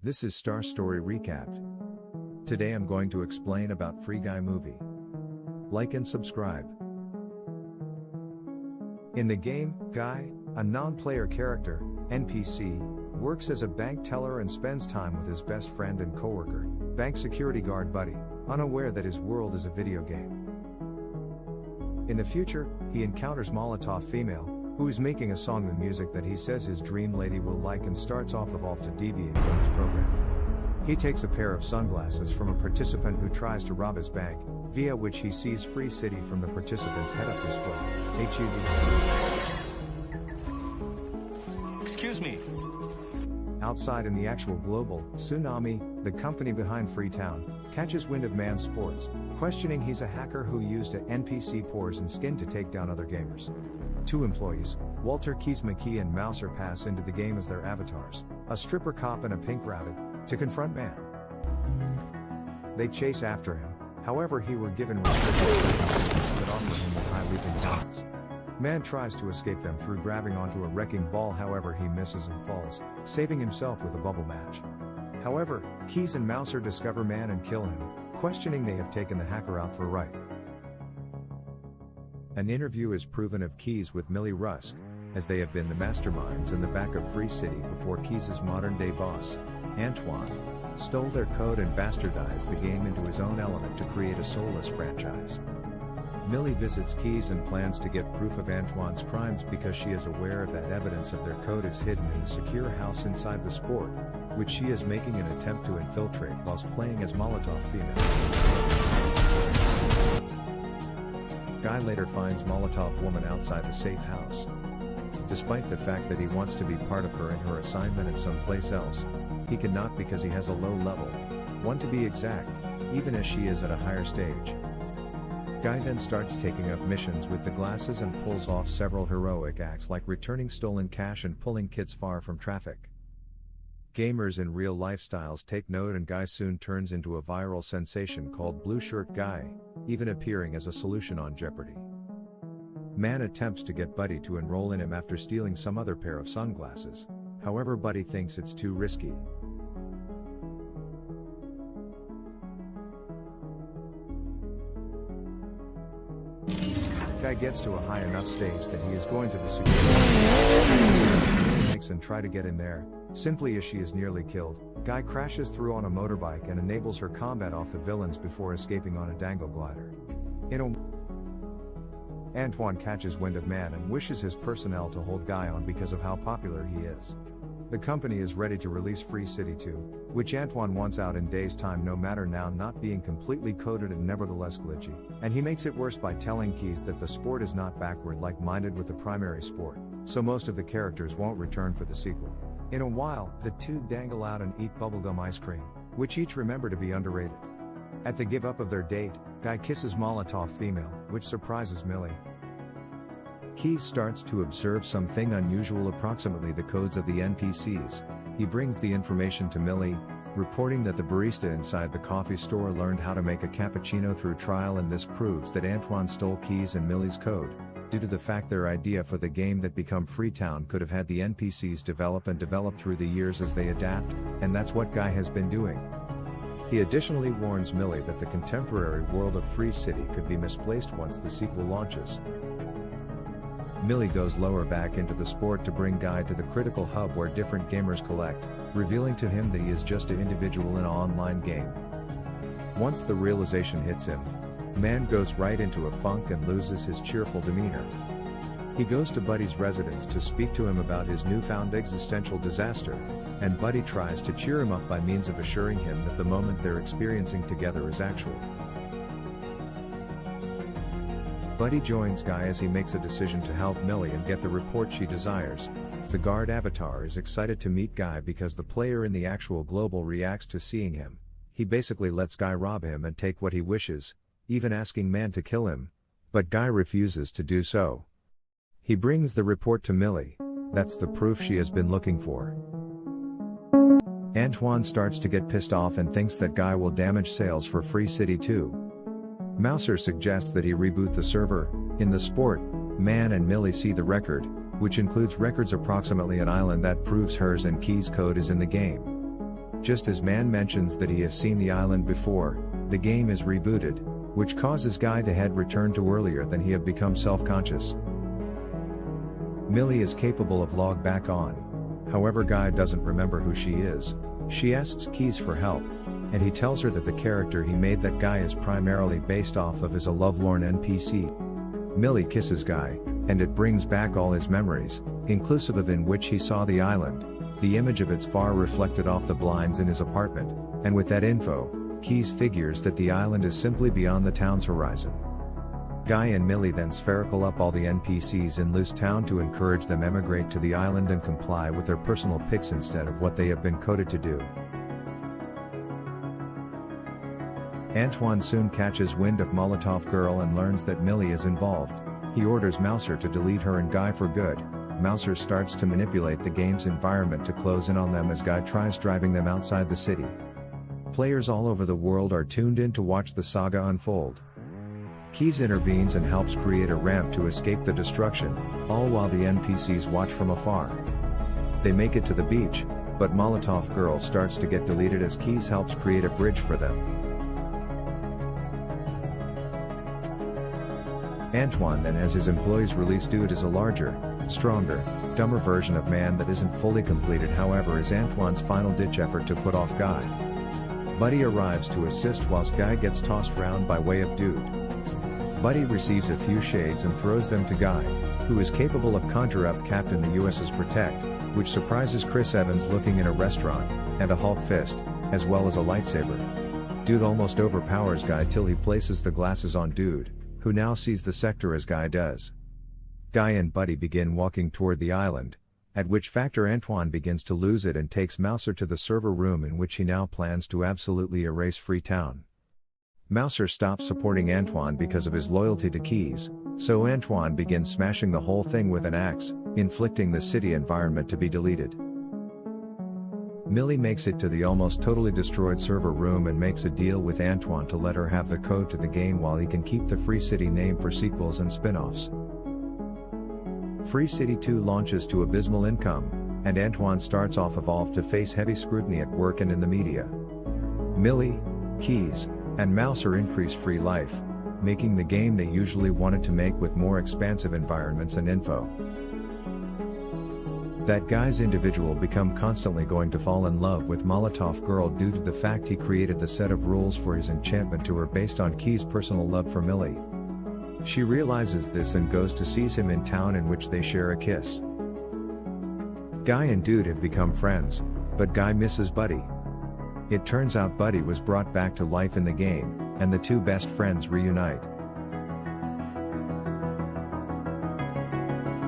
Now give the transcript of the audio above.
This is Star Story Recapped. Today I'm going to explain about Free Guy movie. Like and subscribe. In the game, Guy, a non-player character, NPC, works as a bank teller and spends time with his best friend and coworker, bank security guard Buddy, unaware that his world is a video game. In the future, he encounters Molotov female, who is making a song with music that he says his dream lady will like and starts off evolve to deviate from his program. He takes a pair of sunglasses from a participant who tries to rob his bank, via which he sees Free City from the participant's head-up display. Excuse me. Outside in the actual global tsunami, the company behind Freetown catches wind of man's sports, questioning he's a hacker who used NPC pores and skin to take down other gamers. Two employees, Walter Keys McKee and Mouser, pass into the game as their avatars, a stripper cop and a pink rabbit, to confront man. They chase after him, however he were given restrictions that offer him with high leaping talents. Man tries to escape them through grabbing onto a wrecking ball, however he misses and falls, saving himself with a bubble match. However, Keys and Mouser discover man and kill him, questioning they have taken the hacker out for right. An interview is proven of Keys with Millie Rusk, as they have been the masterminds in the back of Free City before Keys' modern-day boss, Antoine, stole their code and bastardized the game into his own element to create a soulless franchise. Millie visits Keys and plans to get proof of Antoine's crimes because she is aware that evidence of their code is hidden in a secure house inside the sport, which she is making an attempt to infiltrate whilst playing as Molotov female. Guy later finds Molotov woman outside the safe house. Despite the fact that he wants to be part of her in her assignment at someplace else, he cannot because he has a low level, 1 to be exact, even as she is at a higher stage. Guy then starts taking up missions with the glasses and pulls off several heroic acts like returning stolen cash and pulling kids far from traffic. Gamers in real lifestyles take note, and Guy soon turns into a viral sensation called Blue Shirt Guy, even appearing as a solution on Jeopardy! Man attempts to get Buddy to enroll in him after stealing some other pair of sunglasses, however Buddy thinks it's too risky. Guy gets to a high enough stage that he is going to the security and try to get in there. Simply as she is nearly killed, Guy crashes through on a motorbike and enables her combat off the villains before escaping on a dangle glider. Antoine catches wind of man and wishes his personnel to hold Guy on because of how popular he is. The company is ready to release Free City 2, which Antoine wants out in days' time, no matter now not being completely coded and nevertheless glitchy, and he makes it worse by telling Keys that the sport is not backward like-minded with the primary sport, so most of the characters won't return for the sequel. In a while, the two dangle out and eat bubblegum ice cream, which each remember to be underrated. At the give-up of their date, Guy kisses Molotov female, which surprises Millie. Keys starts to observe something unusual, approximately the codes of the NPCs. He brings the information to Millie, reporting that the barista inside the coffee store learned how to make a cappuccino through trial, and this proves that Antoine stole Keys and Millie's code, due to the fact their idea for the game that become Freetown could have had the NPCs develop through the years as they adapt, and that's what Guy has been doing. He additionally warns Millie that the contemporary world of Free City could be misplaced once the sequel launches. Millie goes lower back into the sport to bring Guy to the critical hub where different gamers collect, revealing to him that he is just an individual in an online game. Once the realization hits him, man goes right into a funk and loses his cheerful demeanor. He goes to Buddy's residence to speak to him about his newfound existential disaster, and Buddy tries to cheer him up by means of assuring him that the moment they're experiencing together is actual. Buddy joins Guy as he makes a decision to help Millie and get the report she desires. The guard avatar is excited to meet Guy because the player in the actual global reacts to seeing him. He basically lets Guy rob him and take what he wishes, even asking man to kill him, but Guy refuses to do so. He brings the report to Millie. That's the proof she has been looking for. Antoine starts to get pissed off and thinks that Guy will damage sales for Free City 2. Mouser suggests that he reboot the server. In the sport, Man and Millie see the record, which includes records approximately an island that proves hers and Key's code is in the game. Just as Man mentions that he has seen the island before, the game is rebooted, which causes Guy to head return to earlier than he have become self-conscious. Millie is capable of log back on. However, Guy doesn't remember who she is. She asks Keys for help, and he tells her that the character he made that Guy is primarily based off of is a lovelorn NPC. Millie kisses Guy, and it brings back all his memories, inclusive of in which he saw the island, the image of its far reflected off the blinds in his apartment, and with that info, Keys figures that the island is simply beyond the town's horizon. Guy and Millie then spherical up all the NPCs in Loose Town to encourage them emigrate to the island and comply with their personal picks instead of what they have been coded to do. Antoine soon catches wind of Molotov Girl and learns that Millie is involved. He orders Mouser to delete her and Guy for good. Mouser starts to manipulate the game's environment to close in on them as Guy tries driving them outside the city. Players all over the world are tuned in to watch the saga unfold. Keys intervenes and helps create a ramp to escape the destruction, all while the NPCs watch from afar. They make it to the beach, but Molotov Girl starts to get deleted as Keys helps create a bridge for them. Antoine then has his employees release Dude as a larger, stronger, dumber version of Man that isn't fully completed, however, is Antoine's final-ditch effort to put off Guy. Buddy arrives to assist whilst Guy gets tossed round by way of Dude. Buddy receives a few shades and throws them to Guy, who is capable of conjure up Captain the US's Protect, which surprises Chris Evans looking in a restaurant, and a Hulk fist, as well as a lightsaber. Dude almost overpowers Guy till he places the glasses on Dude, who now sees the sector as Guy does. Guy and Buddy begin walking toward the island, at which factor Antoine begins to lose it and takes Mouser to the server room in which he now plans to absolutely erase Freetown. Mouser stops supporting Antoine because of his loyalty to Keys, so Antoine begins smashing the whole thing with an axe, inflicting the city environment to be deleted. Millie makes it to the almost totally destroyed server room and makes a deal with Antoine to let her have the code to the game while he can keep the Free City name for sequels and spin-offs. Free City 2 launches to abysmal income, and Antoine starts off Evolve to face heavy scrutiny at work and in the media. Millie, Keys, and Mouser increase Free Life, making the game they usually wanted to make with more expansive environments and info. That Guy's individual become constantly going to fall in love with Molotov Girl due to the fact he created the set of rules for his enchantment to her based on Key's personal love for Millie. She realizes this and goes to seize him in town, in which they share a kiss. Guy and Dude have become friends, but Guy misses Buddy. It turns out Buddy was brought back to life in the game, and the two best friends reunite.